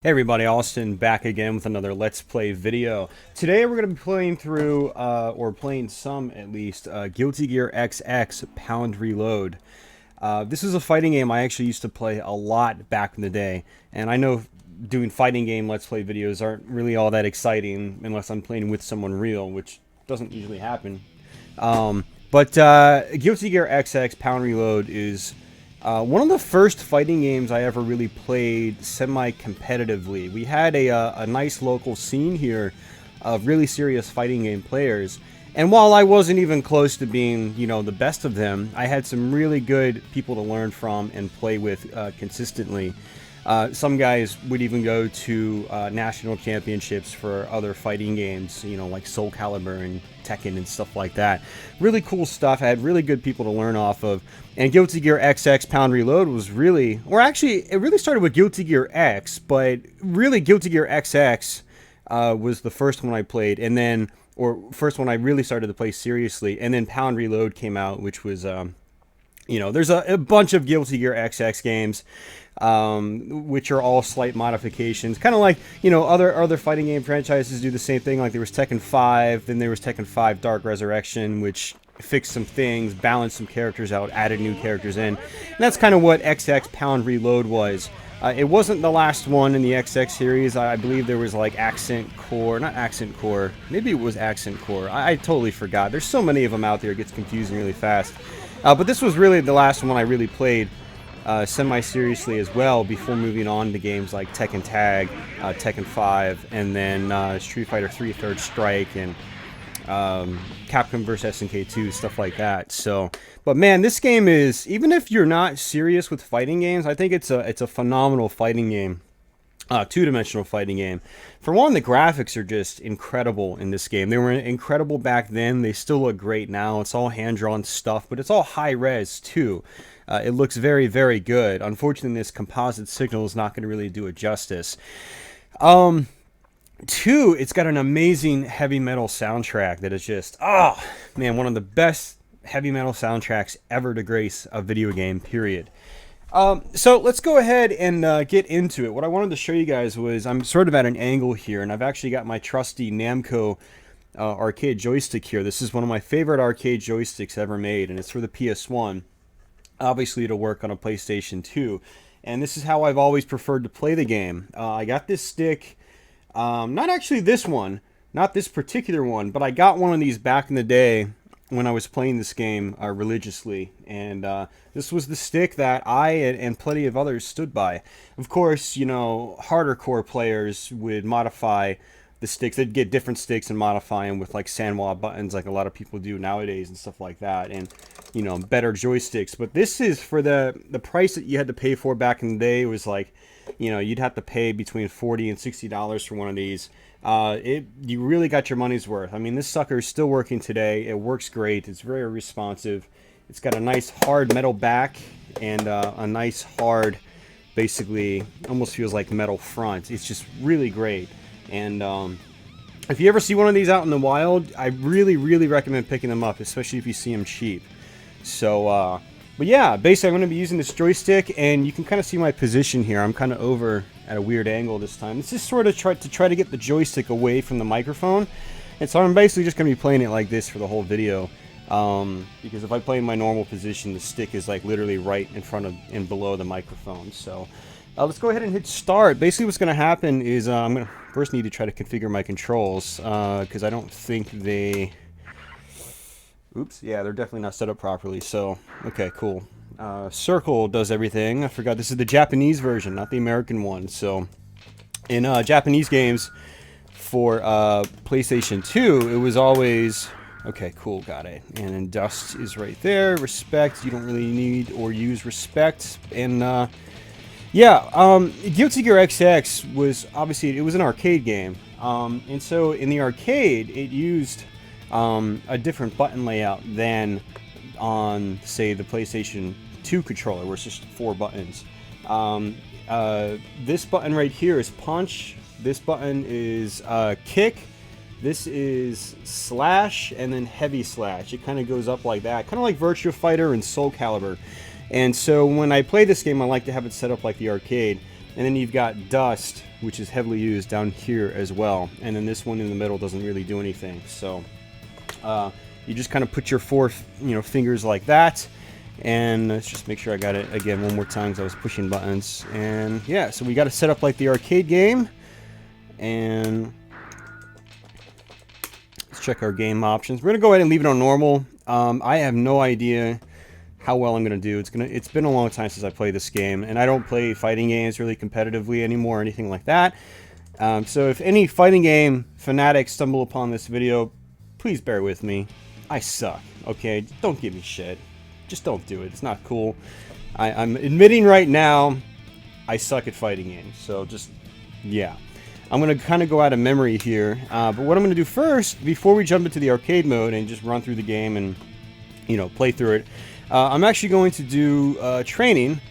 Hey everybody, Austin back again with another Let's Play video. Today we're going to be playing through, or playing some at least, Guilty Gear XX Pound Reload. This is a fighting game I actually used to play a lot back in the day, and I know doing fighting game Let's Play videos aren't really all that exciting unless I'm playing with someone real, which doesn't usually happen. But Guilty Gear XX Pound Reload is one of the first fighting games I ever really played semi-competitively. We had a nice local scene here of really serious fighting game players. And while I wasn't even close to being, the best of them, I had some really good people to learn from and play with consistently. Some guys would even go to national championships for other fighting games, like Soul Calibur and Tekken and stuff like that. Really cool stuff. I had really good people to learn off of. And Guilty Gear XX Pound Reload was really, or actually, it really started with Guilty Gear X, but really Guilty Gear XX was the first one I played, and then, or first one I really started to play seriously, and then Pound Reload came out, which was, there's a bunch of Guilty Gear XX games, which are all slight modifications. Kind of like, other fighting game franchises do the same thing. Like there was Tekken 5, then there was Tekken 5 Dark Resurrection, which fixed some things, balanced some characters out, added new characters in. And that's kind of what XX Pound Reload was. It wasn't the last one in the XX series. I believe there was like Accent Core, not Accent Core, maybe it was Accent Core. I totally forgot. There's so many of them out there, it gets confusing really fast. But this was really the last one I really played semi-seriously as well, before moving on to games like Tekken Tag, Tekken 5, and then Street Fighter 3 Third Strike, and Capcom vs. SNK 2, stuff like that. So, but man, this game is, even if you're not serious with fighting games, I think it's a phenomenal fighting game. Two-dimensional fighting game. For one, the graphics are just incredible in this game. They were incredible back then. They still look great now. It's all hand-drawn stuff, but it's all high-res too. It looks very, very good. Unfortunately, this composite signal is not going to really do it justice. Two, it's got an amazing heavy metal soundtrack that is just, oh man, one of the best heavy metal soundtracks ever to grace a video game, period. So let's go ahead and get into it. What I wanted to show you guys was, I'm sort of at an angle here, and I've actually got my trusty Namco arcade joystick here. This is one of my favorite arcade joysticks ever made, and it's for the PS1. Obviously, it'll work on a PlayStation 2. And this is how I've always preferred to play the game. I got this stick, not actually this one, not this particular one, but I got one of these back in the day when I was playing this game religiously, and this was the stick that I and plenty of others stood by. Of course, harder core players would modify the sticks. They'd get different sticks and modify them with like sandwall buttons, like a lot of people do nowadays and stuff like that, and better joysticks. But this is for the price that you had to pay for back in the day. It was like, you'd have to pay between $40 and $60 for one of these. You really got your money's worth. I mean, this sucker is still working today. It works great. It's very responsive. It's got a nice hard metal back and a nice hard, basically, almost feels like metal front. It's just really great. And if you ever see one of these out in the wild, I really, really recommend picking them up, especially if you see them cheap. So, but yeah, basically I'm going to be using this joystick, and you can kind of see my position here. I'm kind of over at a weird angle this time. This is sort of try to get the joystick away from the microphone, and so I'm basically just going to be playing it like this for the whole video, because if I play in my normal position, the stick is like literally right in front of and below the microphone. So let's go ahead and hit start. Basically what's going to happen is I'm going to first need to try to configure my controls, because I don't think they... Oops, yeah, they're definitely not set up properly, so, okay, cool. Circle does everything. I forgot this is the Japanese version, not the American one. So, in Japanese games for PlayStation 2, it was always... Okay, cool, got it. And then dust is right there. Respect, you don't really need or use respect. And, Guilty Gear XX was, obviously, it was an arcade game. And so, in the arcade, it used... a different button layout than on, say, the PlayStation 2 controller, where it's just 4 buttons. This button right here is punch, this button is kick, this is slash, and then heavy slash. It kind of goes up like that, kind of like Virtua Fighter and Soul Calibur. And so when I play this game, I like to have it set up like the arcade. And then you've got Dust, which is heavily used down here as well. And then this one in the middle doesn't really do anything. So you just kind of put your four fingers like that. And let's just make sure I got it again one more time because I was pushing buttons. And yeah, so we got to set up like the arcade game. And let's check our game options. We're going to go ahead and leave it on normal. I have no idea how well I'm gonna do. It's been a long time since I played this game, and I don't play fighting games really competitively anymore or anything like that. So if any fighting game fanatics stumble upon this video, please bear with me. I suck, okay? Don't give me shit. Just don't do it. It's not cool. I'm admitting right now I suck at fighting games, so just, yeah. I'm gonna kind of go out of memory here, but what I'm gonna do first, before we jump into the arcade mode and just run through the game and, play through it, I'm actually going to do training,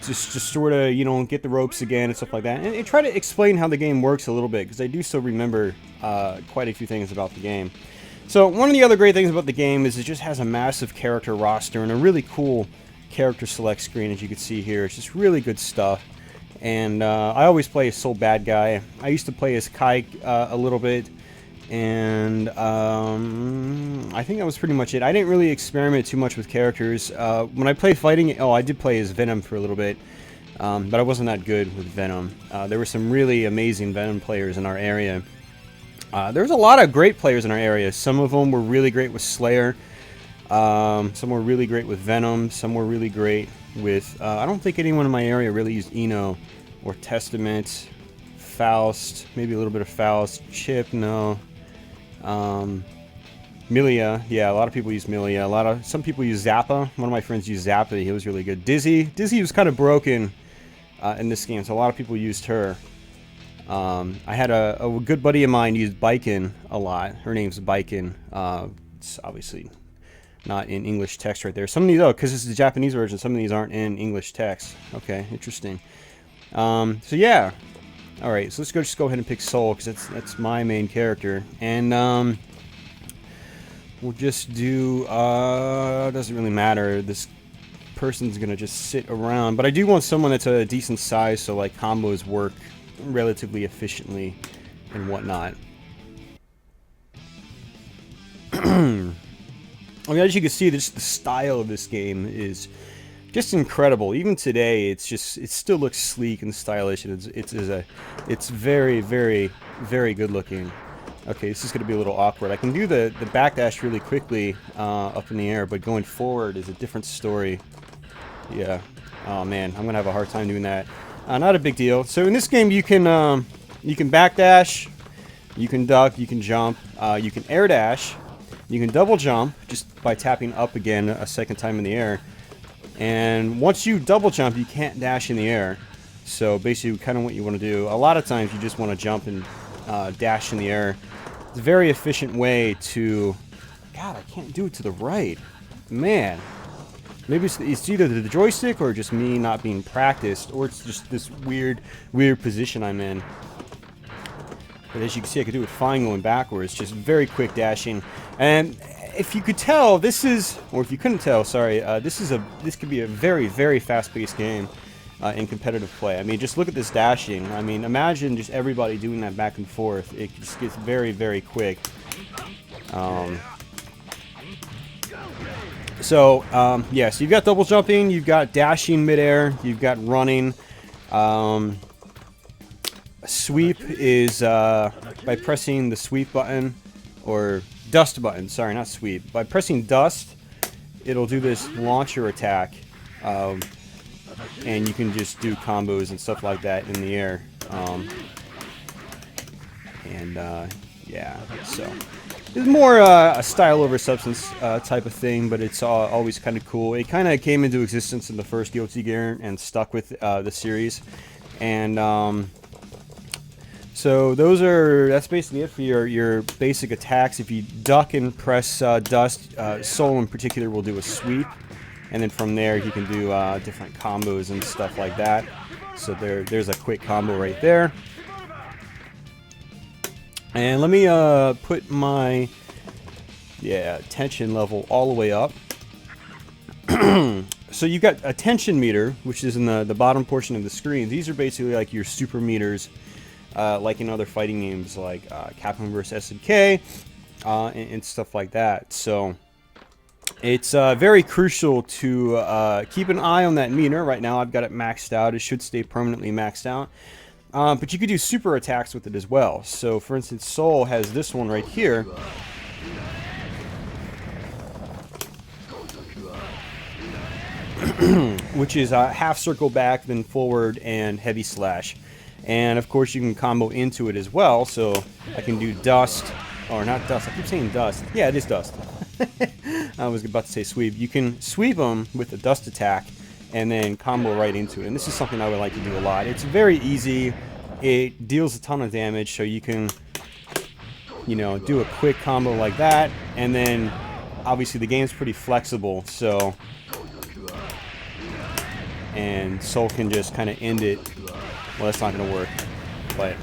just sort of, get the ropes again and stuff like that, and try to explain how the game works a little bit, because I do still remember quite a few things about the game. So one of the other great things about the game is it just has a massive character roster and a really cool character select screen, as you can see here. It's just really good stuff. And I always play as Soul Bad Guy. I used to play as Kai a little bit. And I think that was pretty much it. I didn't really experiment too much with characters. When I played fighting, I did play as Venom for a little bit, but I wasn't that good with Venom. There were some really amazing Venom players in our area. There was a lot of great players in our area. Some of them were really great with Slayer. Some were really great with Venom. Some were really great with... I don't think anyone in my area really used Eno or Testament. Faust, maybe a little bit of Faust. Chip, no. Milia, yeah, a lot of people use Milia. Some people use Zappa. One of my friends used Zappa. He was really good. Dizzy was kind of broken in this game, so a lot of people used her. I had a good buddy of mine used Biken a lot. Her name's Biken. It's obviously not in English text right there. Some of these, because this is the Japanese version, some of these aren't in English text. Okay, interesting. So yeah. Alright, so let's just go ahead and pick Soul, because that's my main character. And we'll just do, doesn't really matter. This person's gonna just sit around. But I do want someone that's a decent size, so like combos work relatively efficiently and whatnot. I mean, as you can see, the style of this game is just incredible. Even today, it still looks sleek and stylish, and it's very, very, very good looking. Okay, this is going to be a little awkward. I can do the backdash really quickly up in the air, but going forward is a different story. Yeah. Oh man, I'm going to have a hard time doing that. Not a big deal. So in this game, you can backdash, you can duck, you can jump, you can air dash, you can double jump just by tapping up again a second time in the air. And once you double jump, you can't dash in the air. So basically, kind of what you want to do. A lot of times, you just want to jump and dash in the air. It's a very efficient way to... God, I can't do it to the right. Man. Maybe it's either the joystick or just me not being practiced, or it's just this weird position I'm in. But as you can see, I can do it fine going backwards. Just very quick dashing. And if you could tell, this is, or if you couldn't tell, sorry, this could be a very, very fast-paced game in competitive play. I mean, just look at this dashing. I mean, imagine just everybody doing that back and forth. It just gets very, very quick. Yeah, so you've got double jumping, you've got dashing midair, you've got running. Sweep is by pressing the sweep button, or dust button, sorry, not sweep. By pressing dust, it'll do this launcher attack, and you can just do combos and stuff like that in the air. Yeah, so it's more a style over substance type of thing, but it's always kind of cool. It kind of came into existence in the first Guilty Gear and stuck with the series, and so that's basically it for your basic attacks. If you duck and press dust, Soul in particular will do a sweep, and then from there he can do different combos and stuff like that. So there's a quick combo right there. And let me put my tension level all the way up. So you've got a tension meter, which is in the bottom portion of the screen. These are basically like your super meters, like in other fighting games like Capcom vs. SNK and stuff like that. So it's very crucial to keep an eye on that meter. Right now I've got it maxed out. It should stay permanently maxed out. But you could do super attacks with it as well. So for instance, Soul has this one right here. Which is half circle back, then forward, and heavy slash. And of course you can combo into it as well, so I can do dust, or not dust, I keep saying dust. Yeah, it is dust. I was about to say sweep. You can sweep them with a dust attack and then combo right into it. And this is something I would like to do a lot. It's very easy. It deals a ton of damage, so you can, you know, do a quick combo like that. And then obviously the game's pretty flexible, so... and Soul can just kind of end it. Well, that's not going to work. But,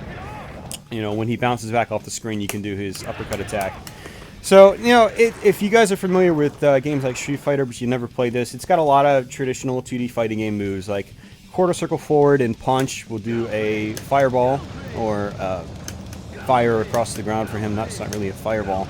you know, when he bounces back off the screen, you can do his uppercut attack. So, you know, if you guys are familiar with games like Street Fighter, but you never played this, it's got a lot of traditional 2D fighting game moves. Like quarter circle forward and punch will do a fireball, or fire across the ground for him. That's not really a fireball.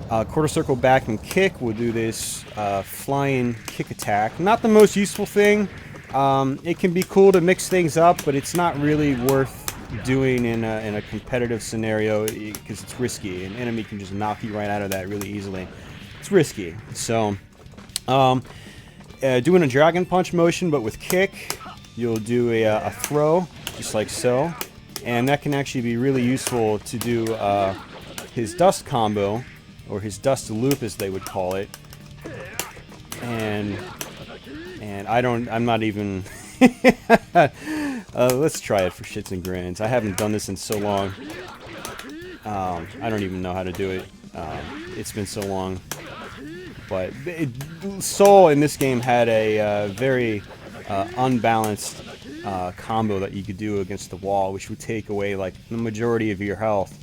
Quarter circle back and kick will do this flying kick attack. Not the most useful thing. It can be cool to mix things up, but it's not really worth doing in a competitive scenario because it's risky. An enemy can just knock you right out of that really easily. It's risky. So, doing a dragon punch motion, but with kick, you'll do a throw, just like so. And that can actually be really useful to do his dust combo, or his dust loop as they would call it. And I'm not even let's try it for shits and grins. I haven't done this in so long. I don't even know how to do it. It's been so long. But Soul in this game had a very unbalanced combo that you could do against the wall, which would take away like the majority of your health.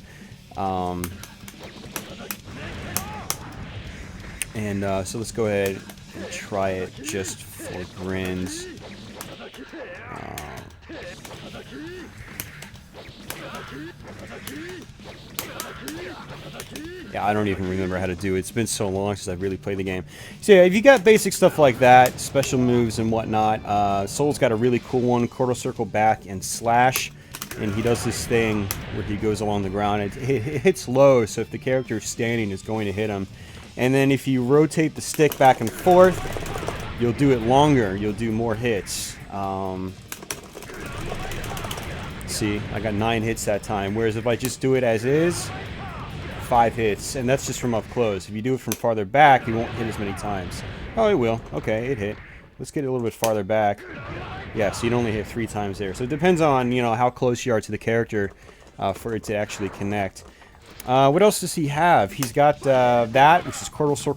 So let's go ahead and try it just for grins. Yeah, I don't even remember how to do it. It's been so long since I've really played the game. So yeah, if you got basic stuff like that, special moves and whatnot, Soul's got a really cool one, quarter circle back and slash. And he does this thing where he goes along the ground. It hits low, so if the character is standing, it's going to hit him. And then if you rotate the stick back and forth, you'll do it longer. You'll do more hits. See, I got 9 hits that time. Whereas if I just do it as is, 5 hits. And that's just from up close. If you do it from farther back, you won't hit as many times. Oh, it will. Okay, it hit. Let's get it a little bit farther back. Yeah, so you'd only hit 3 times there. So it depends on, you know, how close you are to the character for it to actually connect. What else does he have? He's got that, which is quarter circle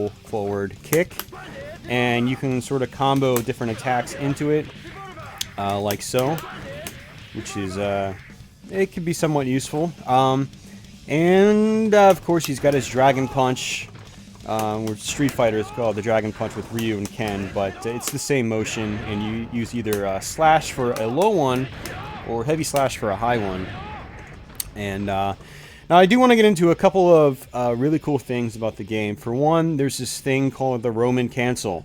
forward kick, and you can sort of combo different attacks into it, like so, which is it can be somewhat useful. And of course, he's got his dragon punch. Where Street Fighter is called the Dragon Punch with Ryu and Ken, but it's the same motion, and you use either slash for a low one or heavy slash for a high one. And now I do want to get into a couple of really cool things about the game. For one, there's this thing called the Roman cancel.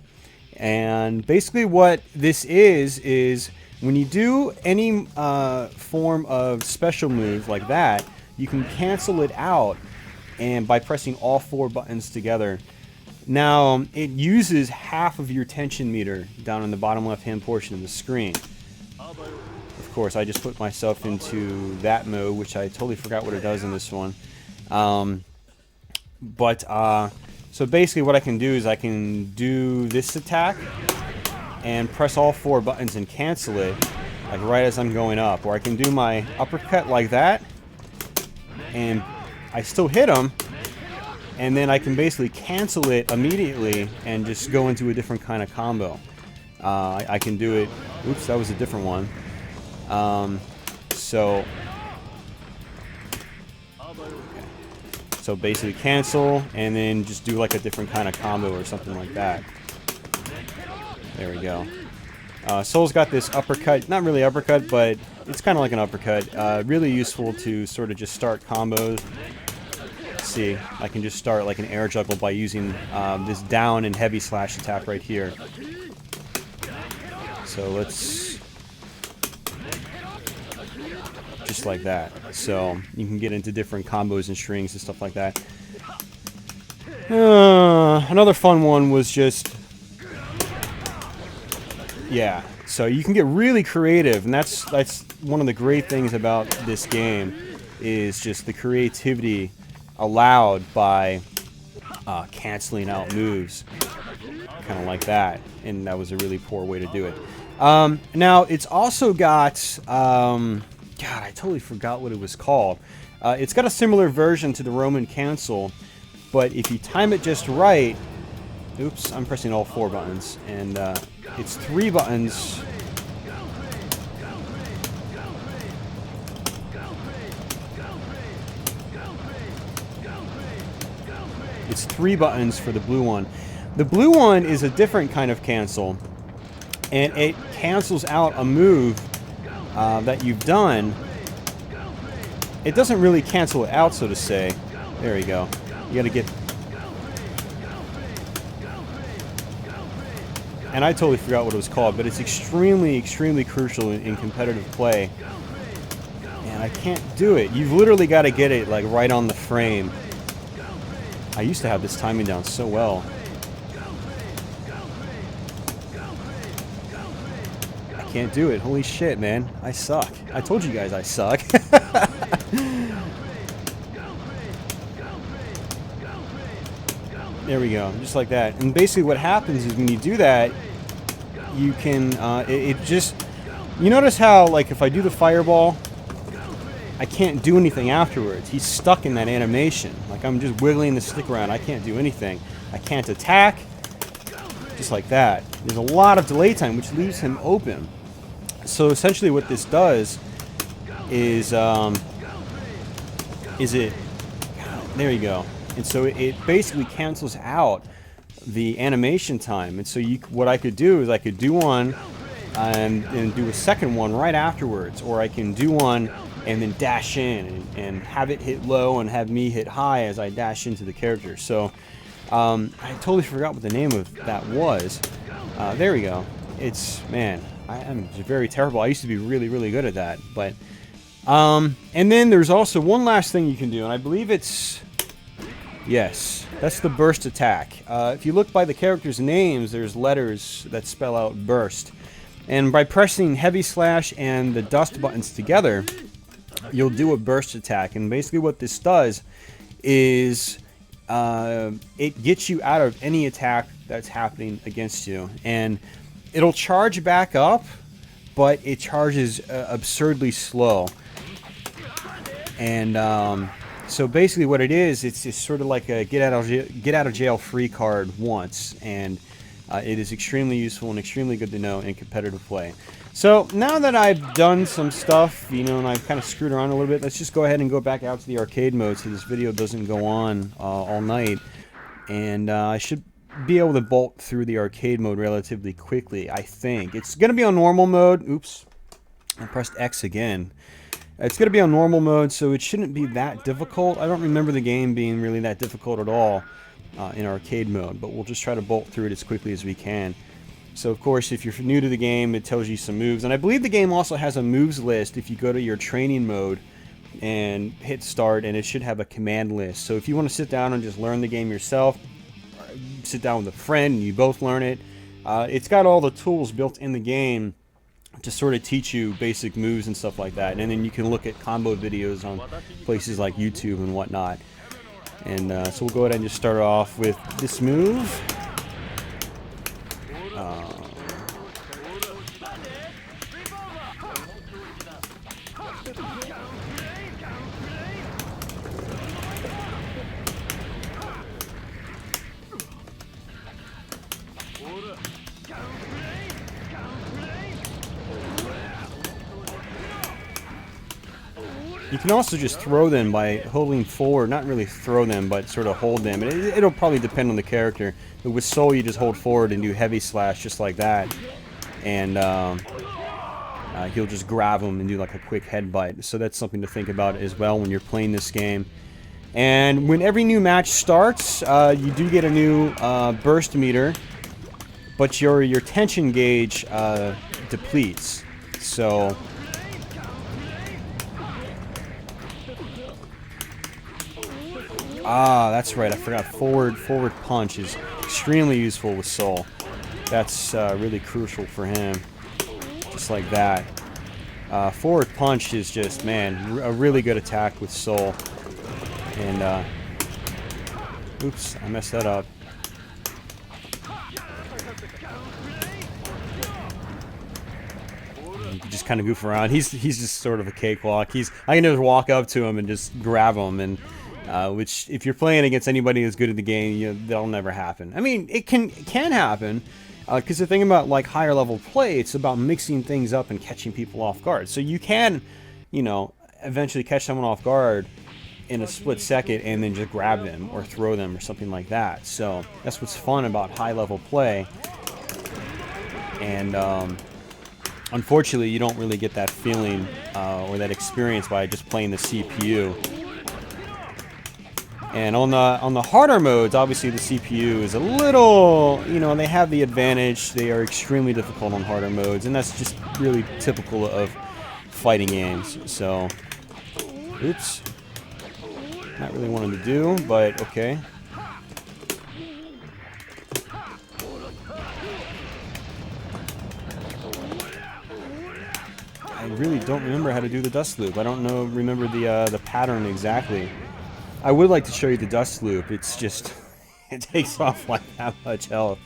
And basically what this is when you do any form of special move like that, you can cancel it out and by pressing all 4 buttons together. Now, it uses half of your tension meter down in the bottom left-hand portion of the screen. Of course, I just put myself into that mode, which I totally forgot what it does in this one. So basically what I can do is I can do this attack and press all 4 buttons and cancel it, like right as I'm going up. Or I can do my uppercut like that, and I still hit him, and then I can basically cancel it immediately and just go into a different kind of combo. I can do it. Oops, that was a different one. So basically cancel, and then just do like a different kind of combo or something like that. There we go. Soul's got this uppercut, not really uppercut, but it's kind of like an uppercut. Really useful to sort of just start combos. Let's see, I can just start like an air juggle by using this down and heavy slash attack right here. So let's... just like that. So you can get into different combos and strings and stuff like that. Another fun one was just... yeah, so you can get really creative, and that's one of the great things about this game, is just the creativity allowed by canceling out moves, kind of like that, and that was a really poor way to do it. Now it's also got God, I totally forgot what it was called. It's got a similar version to the Roman cancel, but if you time it just right, oops, I'm pressing all 4 buttons, and it's 3 buttons. It's 3 buttons for the blue one. The blue one is a different kind of cancel, and it cancels out a move that you've done. It doesn't really cancel it out, so to say. There you go. You gotta get... and I totally forgot what it was called, but it's extremely, extremely crucial in competitive play. And I can't do it. You've literally got to get it like right on the frame. I used to have this timing down so well. I can't do it. Holy shit, man. I suck. I told you guys I suck. There we go, just like that. And basically what happens is when you do that, you can, it just, you notice how, like, if I do the fireball, I can't do anything afterwards. He's stuck in that animation. Like, I'm just wiggling the stick around. I can't do anything. I can't attack, just like that. There's a lot of delay time, which leaves him open. So essentially what this does is it, there you go. And so it basically cancels out the animation time. And so what I could do is I could do one and do a second one right afterwards. Or I can do one and then dash in and have it hit low and have me hit high as I dash into the character. So I totally forgot what the name of that was. There we go. It's, man, I am very terrible. I used to be really, really good at that. But and then there's also one last thing you can do, and I believe it's... yes, that's the burst attack. If you look by the characters' names, there's letters that spell out burst. And by pressing heavy slash and the dust buttons together, you'll do a burst attack. And basically what this does is it gets you out of any attack that's happening against you. And it'll charge back up, but it charges absurdly slow. And... so basically what it is, it's sort of like a get out of jail free card once, and it is extremely useful and extremely good to know in competitive play. So now that I've done some stuff, you know, and I've kind of screwed around a little bit, let's just go ahead and go back out to the arcade mode so this video doesn't go on all night. And I should be able to bolt through the arcade mode relatively quickly, I think. It's going to be on normal mode. Oops, I pressed X again. It's going to be on normal mode, so it shouldn't be that difficult. I don't remember the game being really that difficult at all in arcade mode, but we'll just try to bolt through it as quickly as we can. So, of course, if you're new to the game, it tells you some moves. And I believe the game also has a moves list if you go to your training mode and hit start, and it should have a command list. So if you want to sit down and just learn the game yourself, or sit down with a friend and you both learn it, it's got all the tools built in the game to sort of teach you basic moves and stuff like that. And then you can look at combo videos on places like YouTube and whatnot. And so we'll go ahead and just start off with this move. You can also just throw them by holding forward. Not really throw them, but sort of hold them. It'll probably depend on the character. But with Soul, you just hold forward and do heavy slash just like that. And he'll just grab them and do like a quick headbutt. So that's something to think about as well when you're playing this game. And when every new match starts, you do get a new burst meter. But your tension gauge depletes. So... Ah, that's right. I forgot. Forward punch is extremely useful with Soul. That's really crucial for him. Just like that. Forward punch is just, man, a really good attack with Soul. And, oops, I messed that up. You can just kind of goof around. He's just sort of a cakewalk. I can just walk up to him and just grab him and... which, if you're playing against anybody who's good at the game, that'll never happen. I mean, it can happen, because the thing about, like, higher level play, it's about mixing things up and catching people off guard. So you can, eventually catch someone off guard in a split second and then just grab them or throw them or something like that. So that's what's fun about high level play. And, unfortunately, you don't really get that feeling or that experience by just playing the CPU. And on the harder modes, obviously the CPU is a little, they have the advantage. They are extremely difficult on harder modes, and that's just really typical of fighting games. So, oops. Not really wanting to do, but okay. I really don't remember how to do the dust loop. I don't remember the pattern exactly. I would like to show you the dust loop. It's just, it takes off like that much health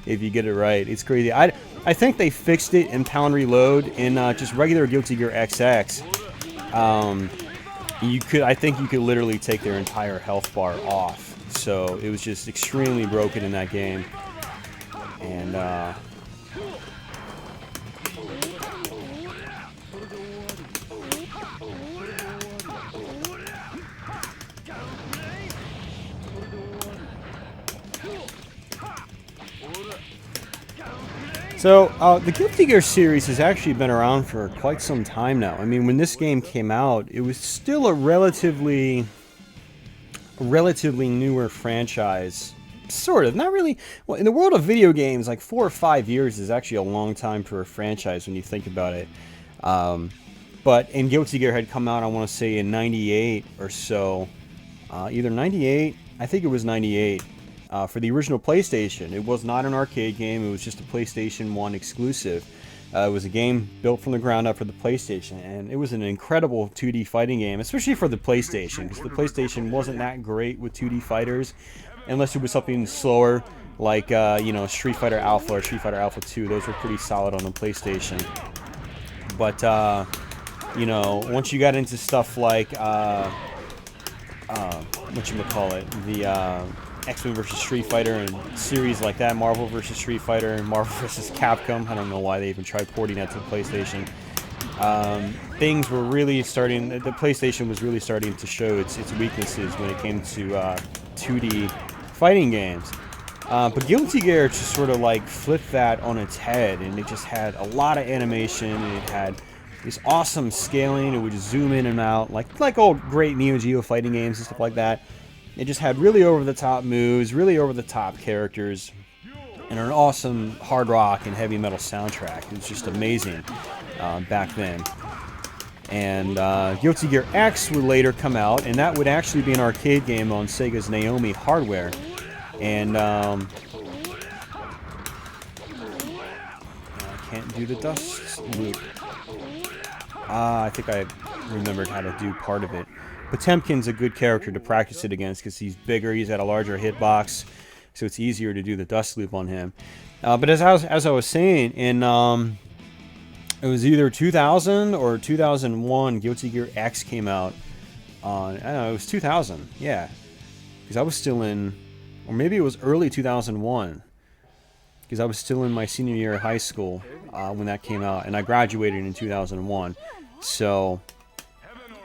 if you get it right. It's crazy. I think they fixed it in Pound Reload. In just regular Guilty Gear XX, I think you could literally take their entire health bar off. So it was just extremely broken in that game. And so, the Guilty Gear series has actually been around for quite some time now. I mean, when this game came out, it was still a relatively newer franchise. Sort of. Not really. Well, in the world of video games, like 4 or 5 years is actually a long time for a franchise when you think about it. But Guilty Gear had come out, I want to say, in 98 or so. Either 98, I think it was 98. For the original PlayStation. It was not an arcade game, it was just a PlayStation 1 exclusive. It was a game built from the ground up for the PlayStation, and it was an incredible 2D fighting game, especially for the PlayStation, because the PlayStation wasn't that great with 2D fighters, unless it was something slower, like, Street Fighter Alpha or Street Fighter Alpha 2. Those were pretty solid on the PlayStation. But, once you got into stuff like, the, X-Men vs. Street Fighter and series like that, Marvel vs. Street Fighter and Marvel vs. Capcom. I don't know why they even tried porting that to the PlayStation. Things were really starting, the PlayStation was really starting to show its weaknesses when it came to 2D fighting games. But Guilty Gear just sort of like flipped that on its head, and it just had a lot of animation, and it had this awesome scaling. It would just zoom in and out, like old great Neo Geo fighting games and stuff like that. It just had really over-the-top moves, really over-the-top characters, and an awesome hard rock and heavy metal soundtrack. It was just amazing back then. And Guilty Gear X would later come out, and that would actually be an arcade game on Sega's Naomi hardware. And I can't do the dust loop. I think I remembered how to do part of it. Potemkin's a good character to practice it against because he's bigger, he's got a larger hitbox, so it's easier to do the dust loop on him. But as I was saying, in it was either 2000 or 2001, Guilty Gear X came out. I don't know, it was 2000, yeah, because I was still in, or maybe it was early 2001, because I was still in my senior year of high school when that came out, and I graduated in 2001. So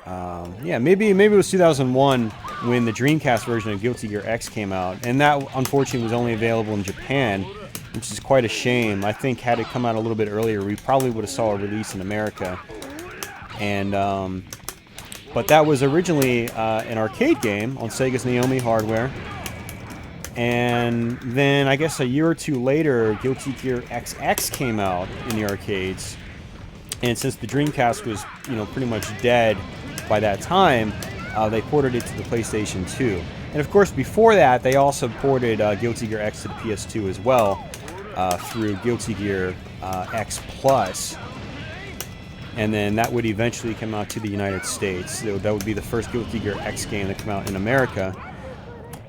Yeah, maybe it was 2001 when the Dreamcast version of Guilty Gear X came out, and that unfortunately was only available in Japan, which is quite a shame. I think had it come out a little bit earlier, we probably would have saw a release in America. And but that was originally an arcade game on Sega's Naomi hardware. And then I guess a year or two later, Guilty Gear XX came out in the arcades. And since the Dreamcast was, pretty much dead by that time, they ported it to the PlayStation 2. And of course, before that, they also ported Guilty Gear X to the PS2 as well through Guilty Gear X Plus. And then that would eventually come out to the United States. So that would be the first Guilty Gear X game to come out in America.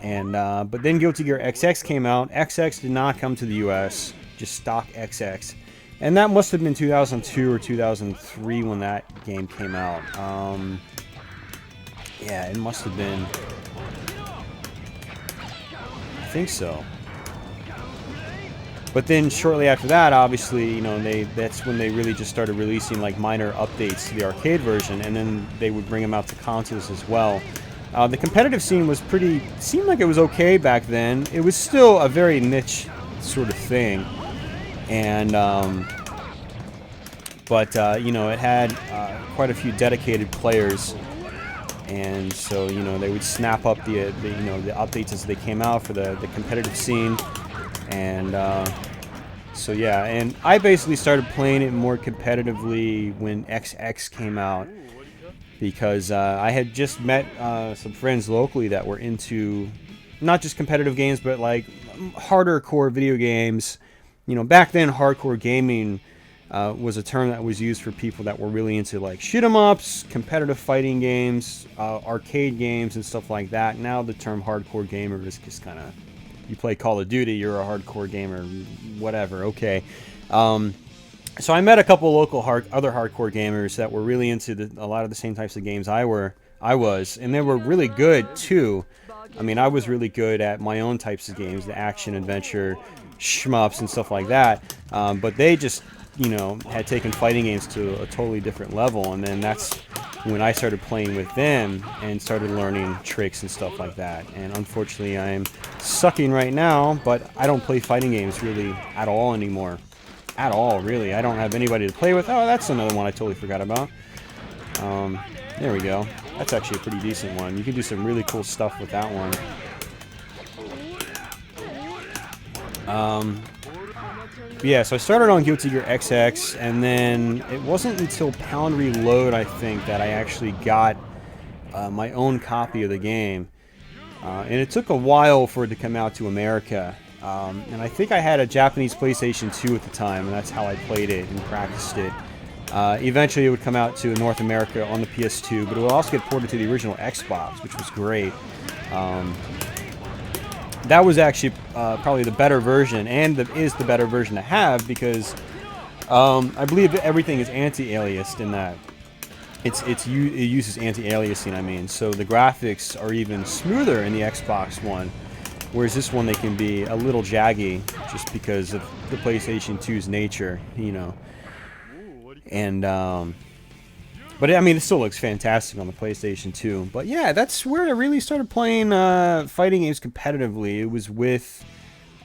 And but then Guilty Gear XX came out. XX did not come to the US, just stock XX. And that must have been 2002 or 2003 when that game came out. Yeah, it must have been. I think so. But then shortly after that, obviously, that's when they really just started releasing like minor updates to the arcade version, and then they would bring them out to consoles as well. The competitive scene seemed like it was okay back then. It was still a very niche sort of thing. And, it had quite a few dedicated players. And so, they would snap up the updates as they came out for the competitive scene. And, so yeah, and I basically started playing it more competitively when XX came out. Because I had just met some friends locally that were into not just competitive games, but like harder core video games. Back then, hardcore gaming was a term that was used for people that were really into like shoot 'em ups, competitive fighting games, arcade games, and stuff like that. Now the term hardcore gamer is just kind of, you play Call of Duty, you're a hardcore gamer, whatever. Okay. So I met a couple of local other hardcore gamers that were really into a lot of the same types of games I was, and they were really good too. I mean, I was really good at my own types of games, the action, adventure, shmups, and stuff like that. But they just, had taken fighting games to a totally different level, and then that's when I started playing with them and started learning tricks and stuff like that. And unfortunately, I'm sucking right now, but I don't play fighting games really at all anymore. At all, really. I don't have anybody to play with. Oh, that's another one I totally forgot about. There we go. That's actually a pretty decent one. You can do some really cool stuff with that one. Yeah, so I started on Guilty Gear XX, and then it wasn't until Pound Reload, I think, that I actually got my own copy of the game. And it took a while for it to come out to America. And I think I had a Japanese PlayStation 2 at the time, and that's how I played it and practiced it. Eventually, it would come out to North America on the PS2, but it would also get ported to the original Xbox, which was great. That was actually probably the better version, and is the better version to have, because I believe everything is anti-aliased in that. It uses anti-aliasing, I mean, so the graphics are even smoother in the Xbox One. Whereas this one, they can be a little jaggy just because of the PlayStation 2's nature, And, but I mean, it still looks fantastic on the PlayStation 2. But yeah, that's where I really started playing fighting games competitively. It was with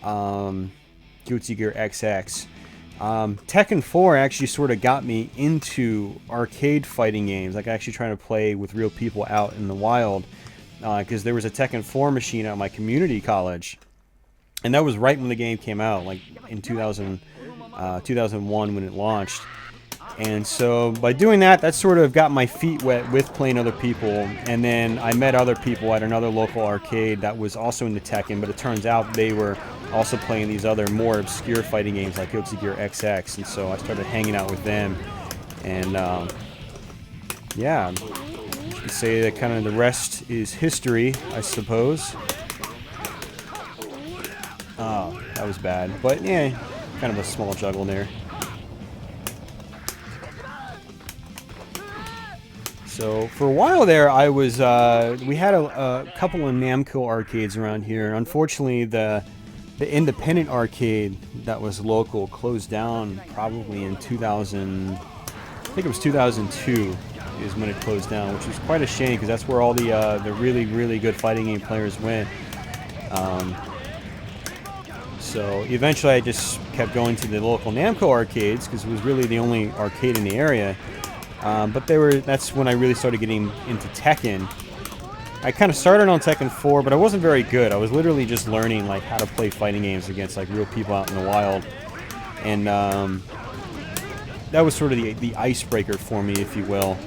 Guilty Gear XX. Tekken 4 actually sort of got me into arcade fighting games, like actually trying to play with real people out in the wild. Because there was a Tekken 4 machine at my community college, and that was right when the game came out, like in 2001 when it launched. And so by doing that, that sort of got my feet wet with playing other people, and then I met other people at another local arcade that was also into Tekken, but it turns out they were also playing these other more obscure fighting games like Guilty Gear XX, and so I started hanging out with them, and yeah. You could say that kind of the rest is history, I suppose. Oh, that was bad. But yeah, kind of a small juggle there. So for a while there, I was we had a couple of Namco arcades around here. Unfortunately, the independent arcade that was local closed down probably in 2000. I think it was 2002. is when it closed down, which was quite a shame because that's where all the really, really good fighting game players went. So eventually I just kept going to the local Namco arcades because it was really the only arcade in the area. But that's when I really started getting into Tekken. I kind of started on Tekken 4, but I wasn't very good. I was literally just learning like how to play fighting games against like real people out in the wild. And that was sort of the icebreaker for me, if you will.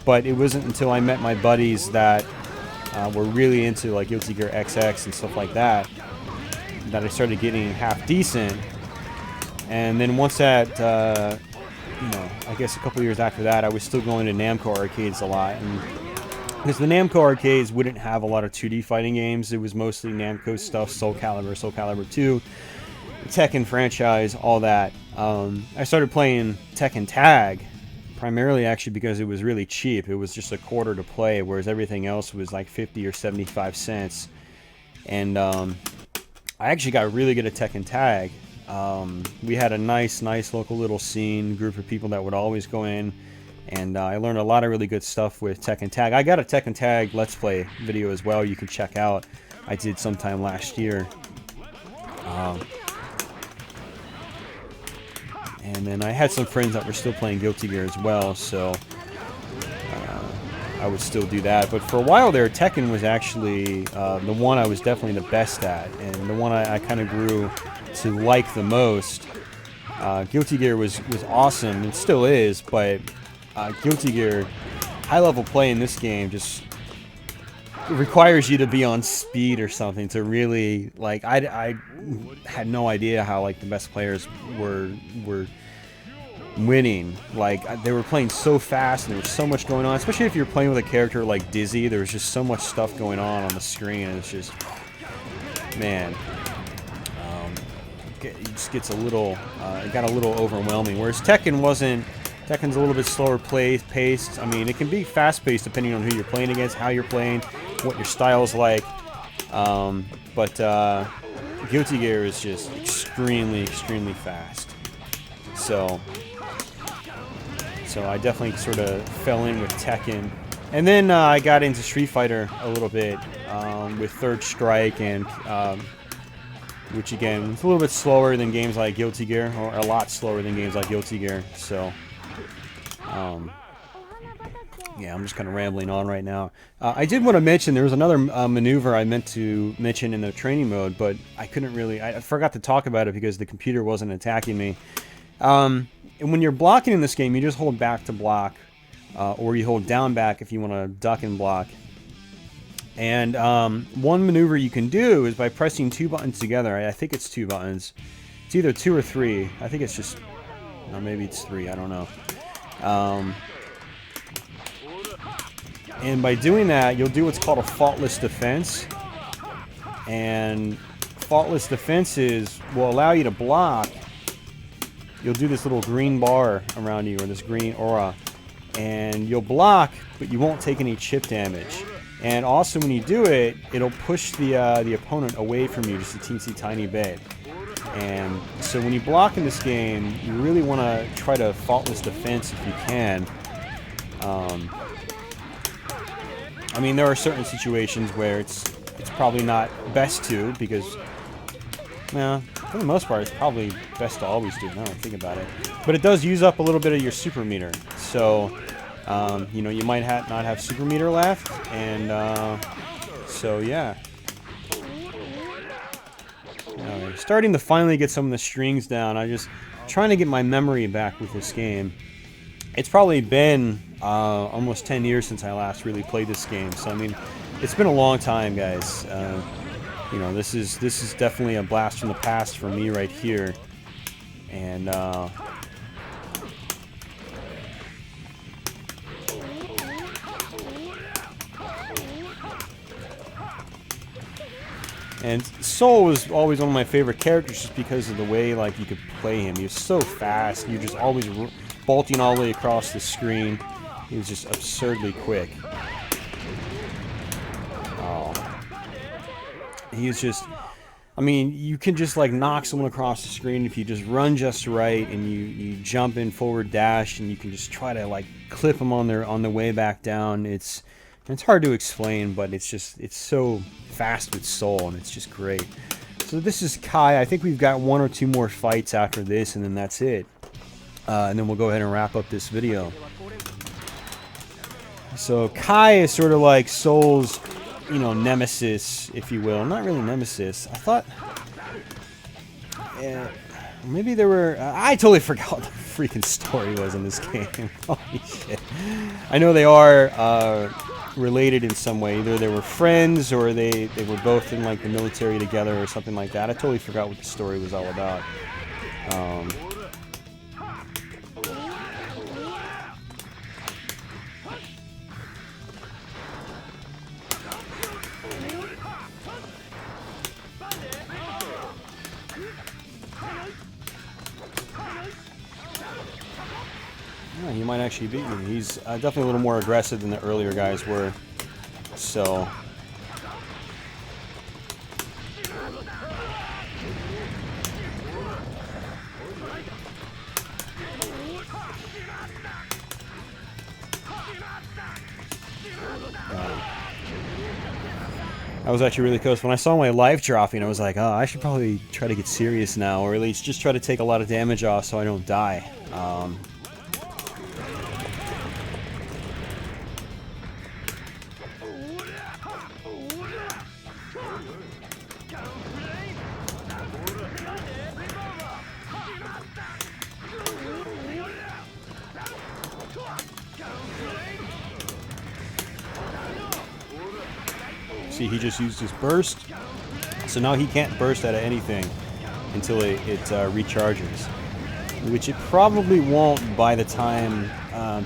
But it wasn't until I met my buddies that were really into like Guilty Gear XX and stuff like that I started getting half decent. And then once that, you know, I guess a couple years after that, I was still going to Namco arcades a lot. And because the Namco arcades wouldn't have a lot of 2D fighting games, it was mostly Namco stuff, Soul Calibur 2, Tekken franchise, all that. I started playing Tekken Tag, primarily actually because it was really cheap. It was just $0.25 to play, whereas everything else was like 50 or 75 cents. And I actually got really good at Tekken Tag. We had a nice local little scene, group of people that would always go in, and I learned a lot of really good stuff with Tekken Tag. I got a Tekken Tag Let's Play video as well you can check out. I did sometime last year. And then I had some friends that were still playing Guilty Gear as well, so I would still do that. But for a while there, Tekken was actually the one I was definitely the best at, and the one I kind of grew to like the most. Guilty Gear was awesome, and still is, but Guilty Gear, high-level play in this game just requires you to be on speed or something to really, like, I had no idea how, like, the best players were winning. Like, they were playing so fast and there was so much going on, especially if you're playing with a character like Dizzy. There was just so much stuff going on the screen, and it's just, man, it just gets a little, it got a little overwhelming, whereas Tekken's a little bit slower paced. I mean, it can be fast-paced depending on who you're playing against, how you're playing, what your style's like. But Guilty Gear is just extremely fast. So I definitely sort of fell in with Tekken. And then I got into Street Fighter a little bit with Third Strike, and which again, it's a little bit slower than games like Guilty Gear, or a lot slower than games like Guilty Gear. So yeah, I'm just kind of rambling on right now. I did want to mention there was another maneuver I meant to mention in the training mode, but I couldn't really. I forgot to talk about it because the computer wasn't attacking me. And when you're blocking in this game, you just hold back to block, or you hold down back if you want to duck and block. And one maneuver you can do is by pressing two buttons together. I think it's two buttons. It's either 2 or 3. I think it's just, or maybe it's 3. I don't know. And by doing that, you'll do what's called a faultless defense. And faultless defenses will allow you to block. You'll do this little green bar around you, or this green aura, and you'll block, but you won't take any chip damage. And also, when you do it, it'll push the opponent away from you just a teensy tiny bit. And so when you block in this game, you really want to try to faultless defense if you can. I mean, there are certain situations where it's probably not best to, because, well, for the most part, it's probably best to always do. Now I think about it, but it does use up a little bit of your super meter. So, you know, you might not have super meter left, and so yeah. Starting to finally get some of the strings down. I just trying to get my memory back with this game. It's probably been almost 10 years since I last really played this game. So I mean, it's been a long time, guys. You know, this is definitely a blast from the past for me right here. And and Soul was always one of my favorite characters just because of the way, like, you could play him. He was so fast. You're just always bolting all the way across the screen. He was just absurdly quick. Oh. He was just... I mean, you can just like knock someone across the screen if you just run just right and you jump in forward dash, and you can just try to like clip them on the way back down. It's hard to explain, but it's so fast with Soul, and it's just great. So this is Kai. I think we've got 1 or 2 more fights after this, and then that's it. And then we'll go ahead and wrap up this video. So Kai is sort of like Soul's, you know, nemesis, if you will. Not really nemesis. I thought... maybe there were... I totally forgot what the freaking story was in this game. Holy shit. I know they are related in some way. Either they were friends or they were both in like the military together or something like that. I totally forgot what the story was all about. Yeah, he might actually beat me. He's definitely a little more aggressive than the earlier guys were. So... I was actually really close. When I saw my life dropping, I was like, oh, I should probably try to get serious now, or at least just try to take a lot of damage off so I don't die. See, he just used his burst, so now he can't burst out of anything until it recharges, which it probably won't by the time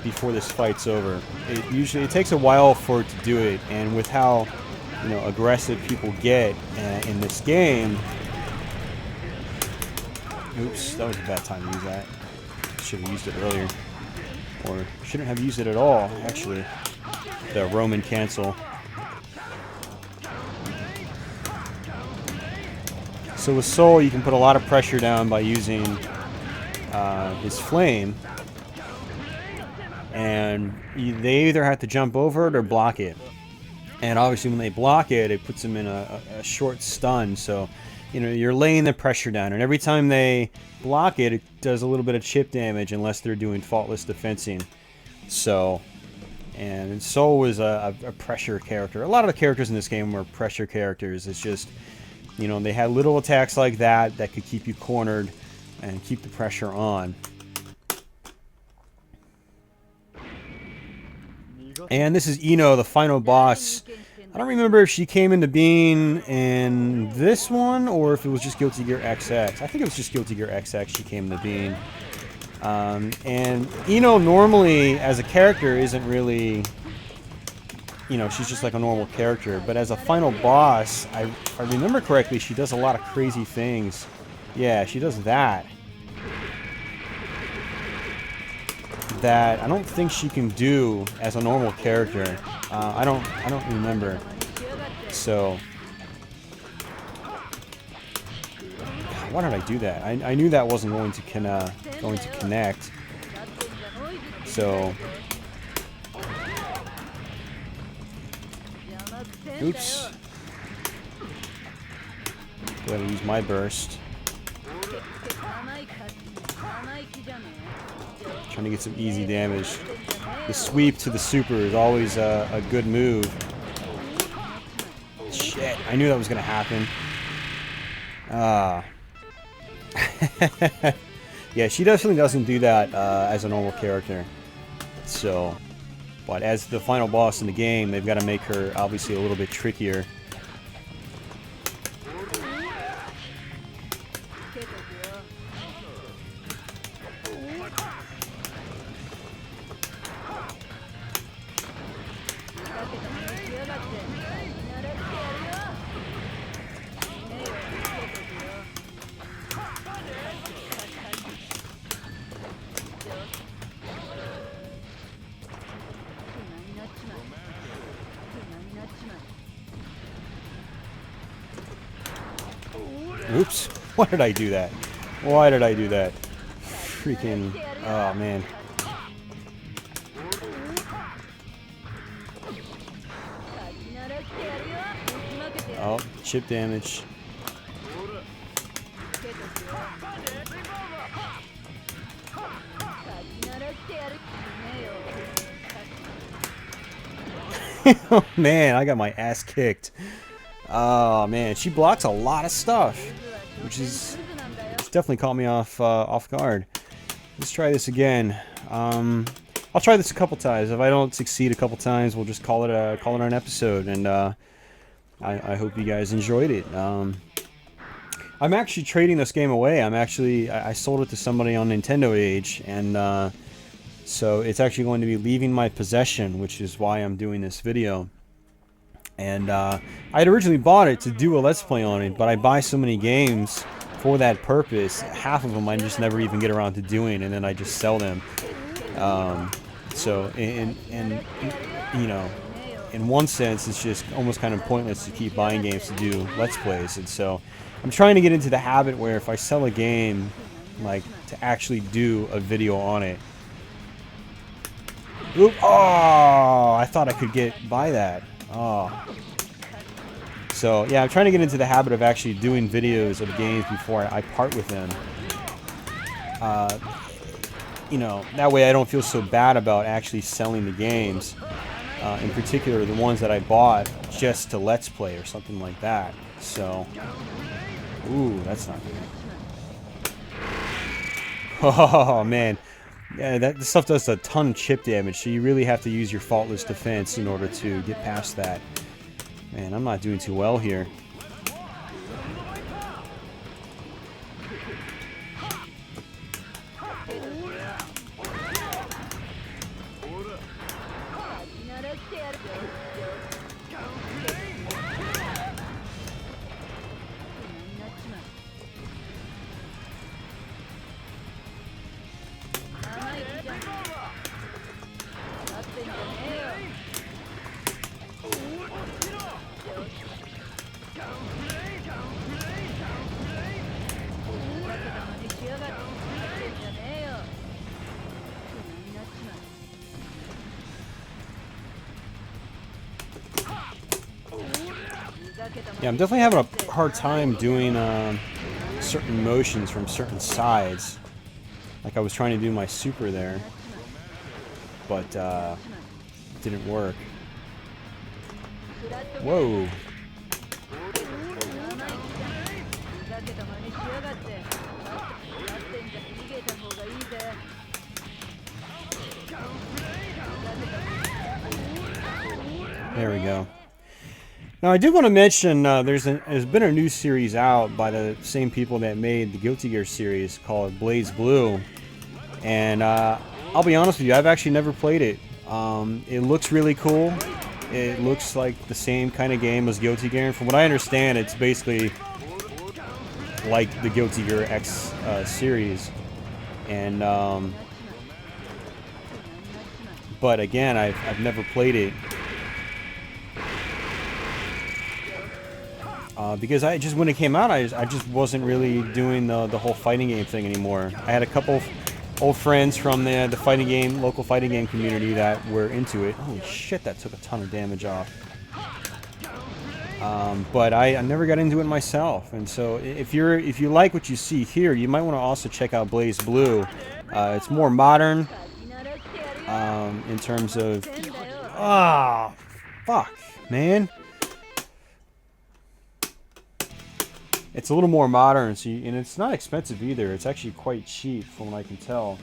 before this fight's over. It takes a while for it to do it, and with how, you know, aggressive people get in this game. Oops, that was a bad time to use that. Should have used it earlier, or shouldn't have used it at all. Actually, the Roman cancel. So with Soul, you can put a lot of pressure down by using his flame, and they either have to jump over it or block it. And obviously, when they block it, it puts them in a short stun. So, you know, you're laying the pressure down, and every time they block it, it does a little bit of chip damage, unless they're doing faultless defensing. So, and Soul was a pressure character. A lot of the characters in this game were pressure characters. It's just, you know, they had little attacks like that could keep you cornered and keep the pressure on. And this is Ino, the final boss. I don't remember if she came into being in this one or if it was just Guilty Gear XX. I think it was just Guilty Gear XX she came into being. And Ino normally, as a character, isn't really... You know, she's just like a normal character, but as a final boss, if I remember correctly, she does a lot of crazy things. Yeah, she does that. That I don't think she can do as a normal character. I don't remember. So, why did I do that? I knew that wasn't going to connect. So. Oops. Go ahead and use my burst. Trying to get some easy damage. The sweep to the super is always a good move. Shit, I knew that was going to happen. Yeah, she definitely doesn't do that as a normal character. So... But as the final boss in the game, they've got to make her obviously a little bit trickier. Oops. Why did I do that? Why did I do that? Freaking... Oh, man. Oh, chip damage. Oh man, I got my ass kicked. Oh man, she blocks a lot of stuff, which is definitely caught me off guard. Let's try this again. I'll try this a couple times. If I don't succeed a couple times, we'll just call it an episode. And I hope you guys enjoyed it. I'm actually trading this game away. I sold it to somebody on Nintendo Age, and so it's actually going to be leaving my possession, which is why I'm doing this video. And I had originally bought it to do a Let's Play on it, but I buy so many games for that purpose. Half of them I just never even get around to doing, and then I just sell them. So, you know, in one sense, it's just almost kind of pointless to keep buying games to do Let's Plays. And so I'm trying to get into the habit where if I sell a game, like, to actually do a video on it. Oop! Oh, I thought I could get by that. Oh. So, yeah, I'm trying to get into the habit of actually doing videos of games before I part with them. You know, that way I don't feel so bad about actually selling the games. In particular, the ones that I bought just to Let's Play or something like that. So, ooh, that's not good. Oh, man. Yeah, that stuff does a ton of chip damage, so you really have to use your faultless defense in order to get past that. Man, I'm not doing too well here. Yeah, I'm definitely having a hard time doing certain motions from certain sides. Like I was trying to do my super there, but it didn't work. Whoa. There we go. Now, I did want to mention there's been a new series out by the same people that made the Guilty Gear series called Blaze Blue. And I'll be honest with you, I've actually never played it. It looks really cool. It looks like the same kind of game as Guilty Gear. And from what I understand, it's basically like the Guilty Gear X series. And but again, I've never played it. Because when it came out, I just wasn't really doing the whole fighting game thing anymore. I had a couple old friends from the local fighting game community that were into it. Holy shit, that took a ton of damage off. But I never got into it myself. And so if you like what you see here, you might want to also check out Blaze Blue. It's more modern in terms of fuck, man. It's a little more modern, and it's not expensive either. It's actually quite cheap from what I can tell.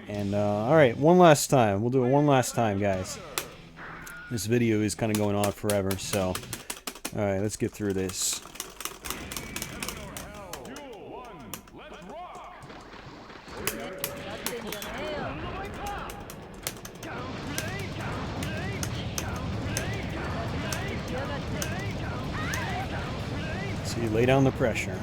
And, alright, one last time. We'll do it one last time, guys. This video is kind of going on forever, so... Alright, let's get through this. So you lay down the pressure.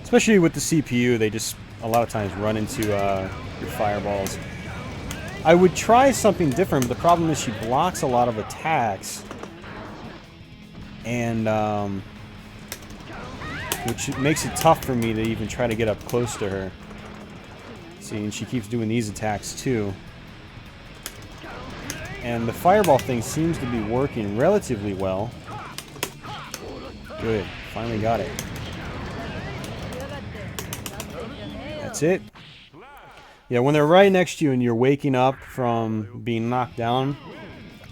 Especially with the CPU, they just a lot of times run into your fireballs. I would try something different, but the problem is she blocks a lot of attacks. And which makes it tough for me to even try to get up close to her. See, and she keeps doing these attacks too. And the fireball thing seems to be working relatively well. Good, finally got it. That's it. Yeah, when they're right next to you and you're waking up from being knocked down,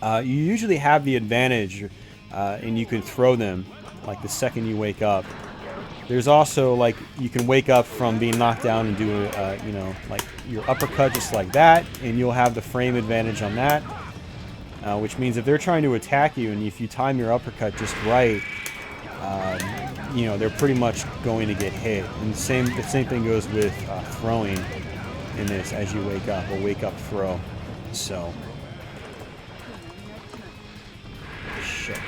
you usually have the advantage, and you can throw them like the second you wake up. There's also, like, you can wake up from being knocked down and do, you know, like your uppercut just like that, and you'll have the frame advantage on that, which means if they're trying to attack you and if you time your uppercut just right, you know, they're pretty much going to get hit. And the same thing goes with throwing in this as you wake up, a wake up throw. So, shit.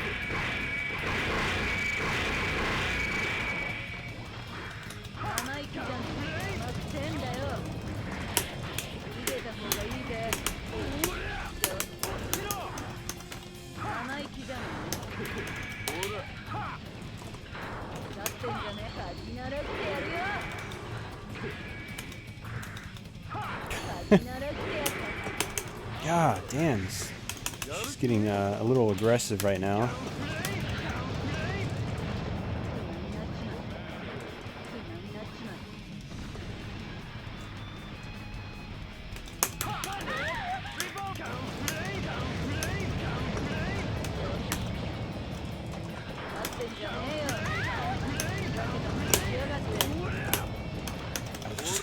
God damn, she's getting a little aggressive right now.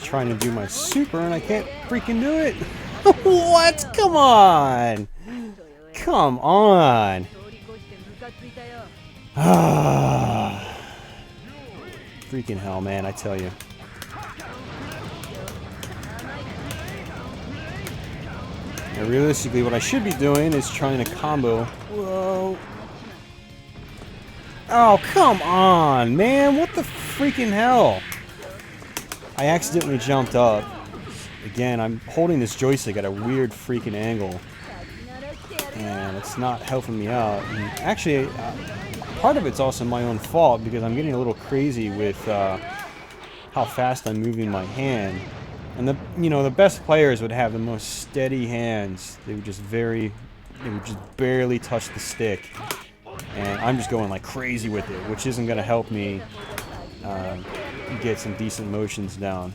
Trying to do my super and I can't freaking do it. What? Come on. Come on. Freaking hell, man, I tell you. Now, realistically, what I should be doing is trying to combo. Whoa. Oh, come on, man. What the freaking hell? I accidentally jumped up. Again, I'm holding this joystick at a weird freaking angle. And it's not helping me out. And actually, part of it's also my own fault because I'm getting a little crazy with how fast I'm moving my hand. And the best players would have the most steady hands. They would just barely touch the stick. And I'm just going like crazy with it, which isn't going to help me get some decent motions down.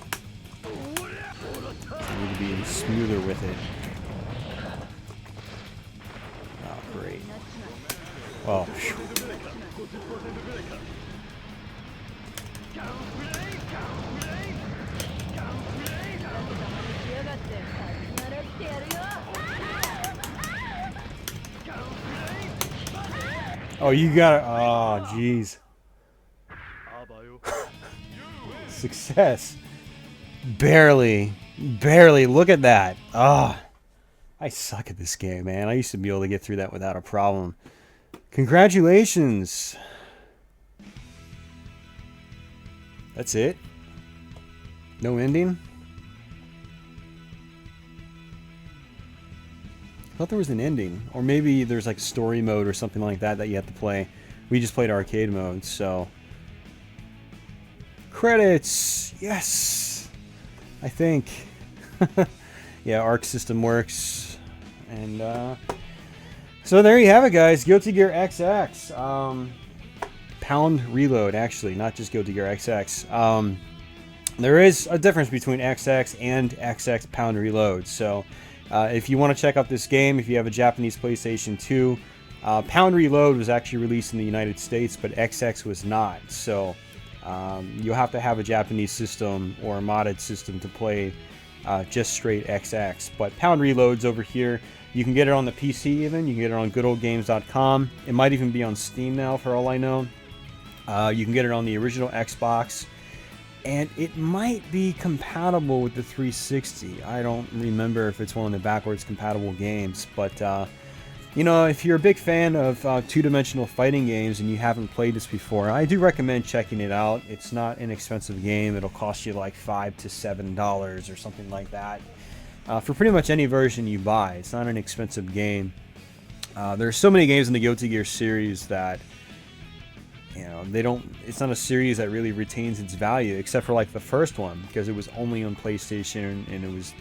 I need to be smoother with it. Oh, great. Well, phew. Oh, you gotta. Oh, jeez. Success. Barely. Look at that. Ah. I suck at this game, man. I used to be able to get through that without a problem. Congratulations. That's it? No ending? I thought there was an ending. Or maybe there's like story mode or something like that that you have to play. We just played arcade mode, so... Credits! Yes! I think. Yeah, Arc System works. And, so there you have it, guys. Guilty Gear XX. Pound Reload, actually, not just Guilty Gear XX. There is a difference between XX and XX Pound Reload. So, if you want to check out this game, if you have a Japanese PlayStation 2, Pound Reload was actually released in the United States, but XX was not. So, you'll have to have a Japanese system or a modded system to play just straight XX. But Pound Reload's over here. You can get it on the PC even. You can get it on goodoldgames.com. It might even be on Steam now for all I know. You can get it on the original Xbox. And it might be compatible with the 360. I don't remember if it's one of the backwards compatible games. But, you know, if you're a big fan of two-dimensional fighting games and you haven't played this before, I do recommend checking it out. It's not an expensive game. It'll cost you like $5 to $7 or something like that. For pretty much any version you buy. It's not an expensive game. There's so many games in the Guilty Gear series that, you know, they don't. It's not a series that really retains its value, except for like the first one, because it was only on PlayStation and it was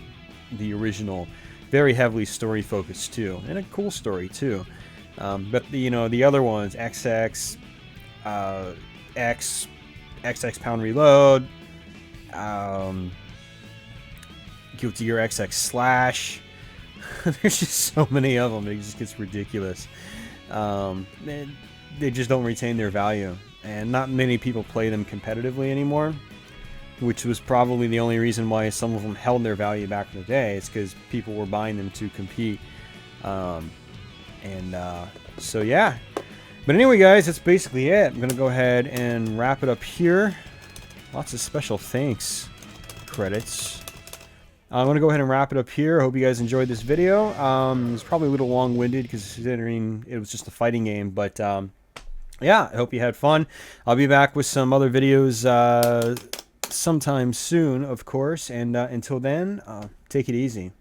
the original, very heavily story focused too, and a cool story too. But the, you know, the other ones, XX, X, XX Pound Reload, Guilty Gear XX Slash. There's just so many of them. It just gets ridiculous. They just don't retain their value, and not many people play them competitively anymore, which was probably the only reason why some of them held their value back in the day. It's because people were buying them to compete. So yeah. But anyway, guys, that's basically it. I'm gonna go ahead and wrap it up here. Lots of special thanks credits. I'm going to go ahead and wrap it up here. I hope you guys enjoyed this video. It was probably a little long-winded considering it was just a fighting game. But yeah, I hope you had fun. I'll be back with some other videos sometime soon, of course. And until then, take it easy.